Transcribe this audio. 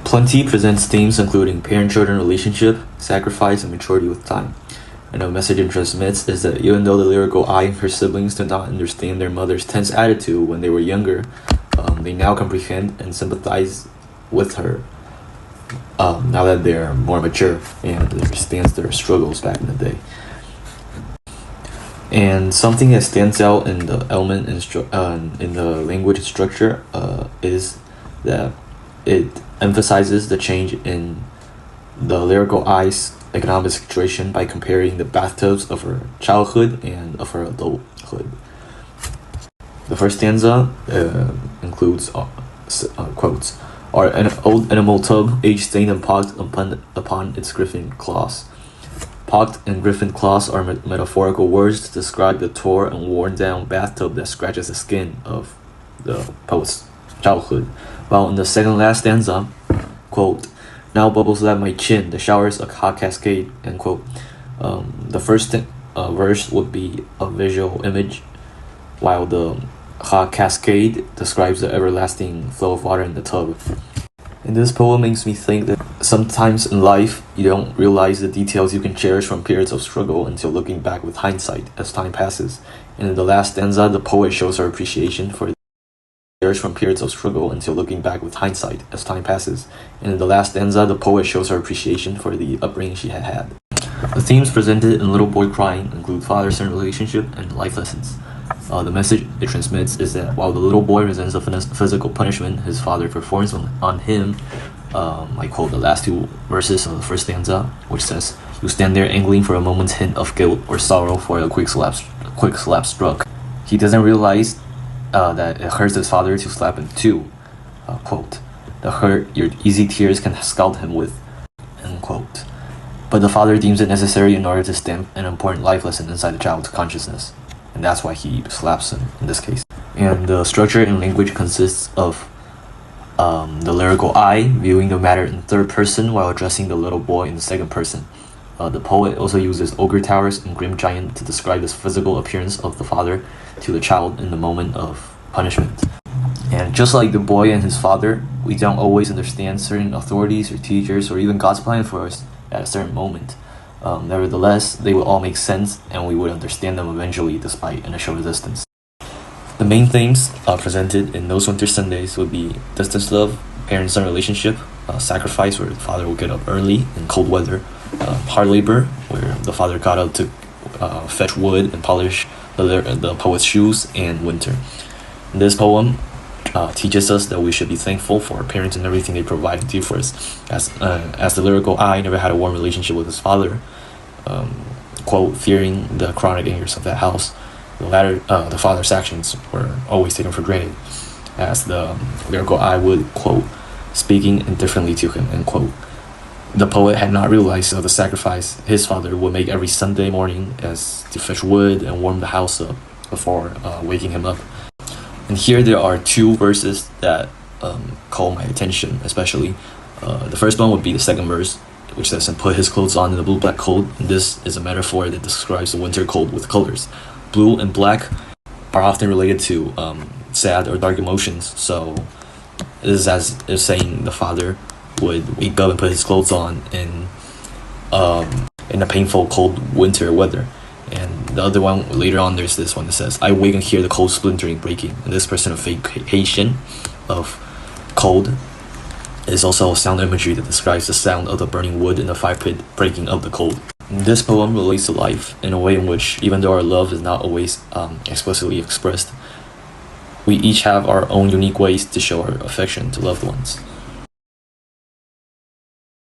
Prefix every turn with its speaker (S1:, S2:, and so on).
S1: Plenty presents themes including parent-children relationship, sacrifice, and maturity with time. And the message it transmits is that even though the lyrical I and her siblings did not understand their mother's tense attitude when they were younger, they now comprehend and sympathize with her now that they're more mature and understands their struggles back in the day. And something that stands out in the element in the language structure is that it emphasizes the change in the lyrical I's economic situation by comparing the bathtubs of her childhood and of her adulthood. The first stanza includes quotes, "Are an old animal tub, age-stained and pocked upon its griffin claws." Pocked and griffin claws are metaphorical words to describe the torn and worn-down bathtub that scratches the skin of the poet's childhood. While in the second last stanza, quote, "Now bubbles at my chin, the shower's a hot cascade," end quote. The first verse would be a visual image, while the hot cascade describes the everlasting flow of water in the tub. And this poem makes me think that sometimes in life, you don't realize the details you can cherish from periods of struggle until looking back with hindsight as time passes. And in the last stanza, the poet shows her appreciation for from periods of struggle until looking back with hindsight as time passes. And in the last stanza, the poet shows her appreciation for the upbringing she had had. The themes presented in Little Boy Crying include father-son relationship and life lessons. The message it transmits is that while the little boy resents the physical punishment his father performs on him, I quote the last two verses of the first stanza, which says, "You stand there angling for a moment's hint of guilt or sorrow for a quick slap struck. He doesn't realize that it hurts his father to slap him too." Quote, "The hurt your easy tears can scald him with," end quote. But the father deems it necessary in order to stamp an important life lesson inside the child's consciousness. And that's why he slaps him in this case. And the structure in language consists of the lyrical I viewing the matter in third person while addressing the little boy in the second person. The poet also uses ogre towers and grim giant to describe the physical appearance of the father to the child in the moment of punishment. And just like the boy and his father, we don't always understand certain authorities or teachers or even God's plan for us at a certain moment. Nevertheless, they will all make sense and we would understand them eventually despite initial resistance. The main themes presented in Those Winter Sundays would be distance love, parent-son relationship, sacrifice, where the father will get up early in cold weather, hard labor, where the father got up to fetch wood and polish the poet's shoes, and winter. This poem teaches us that we should be thankful for our parents and everything they provide and do for us. As the lyrical I never had a warm relationship with his father, quote, fearing the chronic angers of that house, the father's actions were always taken for granted, as the lyrical I would, quote, speaking indifferently to him, end quote. The poet had not realized the sacrifice his father would make every Sunday morning as to fetch wood and warm the house up before waking him up. And here there are two verses that call my attention, especially. The first one would be the second verse, which says, "And put his clothes on in the blue-black cold." And this is a metaphor that describes the winter cold with colors. Blue and black are often related to sad or dark emotions, so it is as if saying the father would wake up and put his clothes on in a painful cold winter weather. And the other one, later on, there's this one that says, "I wake and hear the cold splintering breaking." And this personification of cold is also a sound imagery that describes the sound of the burning wood in the fire pit breaking of the cold. And this poem relates to life in a way in which, even though our love is not always explicitly expressed, we each have our own unique ways to show our affection to loved ones.